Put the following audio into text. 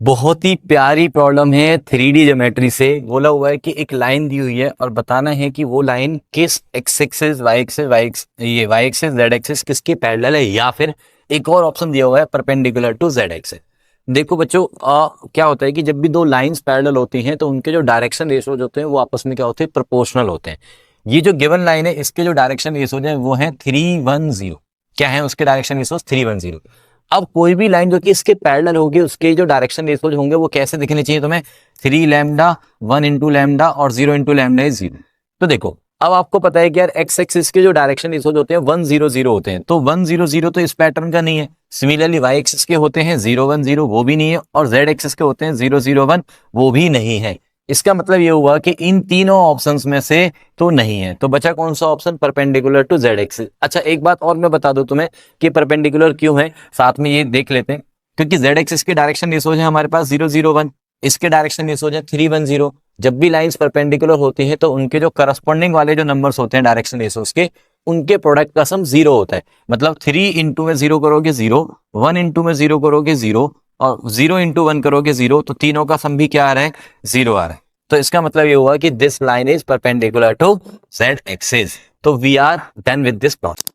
बहुत ही प्यारी प्रॉब्लम है 3D ज्योमेट्री से। बोला हुआ है कि एक लाइन दी हुई है और बताना है कि वो लाइन किस X axis Y axis Y axis Z axis किसके पैरेलल है, या फिर एक और ऑप्शन दिया हुआ है परपेंडिकुलर टू जेड एक्सिस। देखो बच्चों, क्या होता है कि जब भी दो लाइंस पैरेलल होती हैं तो उनके जो डायरेक्शन रेशियोज होते हैं वो आपस में क्या होते हैं, प्रोपोर्शनल होते हैं। ये जो गिवन लाइन है इसके जो डायरेक्शन रेशियोज है वो है 310। क्या है उसके डायरेक्शन रेशियोज? 310। अब कोई भी लाइन जो कि इसके पैरेलल होगी उसके जो डायरेक्शन रेशियोज होंगे वो कैसे दिखने चाहिए तुम्हें? 3 लैम्डा 1 इंटू लैम्डा और 0 इंटू लैम्डा इज 0। तो देखो अब आपको पता है कि यार एक्स एक्सिस के जो डायरेक्शन रेशियोज होते हैं 100 होते हैं, तो 100 तो इस पैटर्न का नहीं है। सिमिलरली वाई एक्सिस के होते हैं 010, वो भी नहीं है, और जेड एक्सिस के होते हैं 001, वो भी नहीं है। इसका मतलब ये हुआ कि इन तीनों ऑप्शंस में से तो नहीं है। तो बचा कौन सा option? Perpendicular to Z axis. अच्छा एक बात और मैं बता दूं तुम्हें कि परपेंडिकुलर क्यों है, साथ में ये देख लेते हैं। क्योंकि जेड एक्सिस के डायरेक्शन रेशियोज है हमारे पास 001, इसके डायरेक्शन रेशियोज है 310। जब भी लाइंस परपेंडिकुलर होती है तो उनके जो करस्पॉन्डिंग वाले जो नंबर्स होते हैं डायरेक्शन रेशियोज के, उनके प्रोडक्ट का सम 0 होता है। मतलब 3 इंटू में 0 करोगे 0, 1 इंटू में 0 करोगे 0, और 0 इंटू 1 करोगे 0, तो तीनों का सम भी क्या आ रहा है? 0 आ रहा है। तो इसका मतलब ये हुआ कि this line is perpendicular to Z axis. तो we are done with this problem.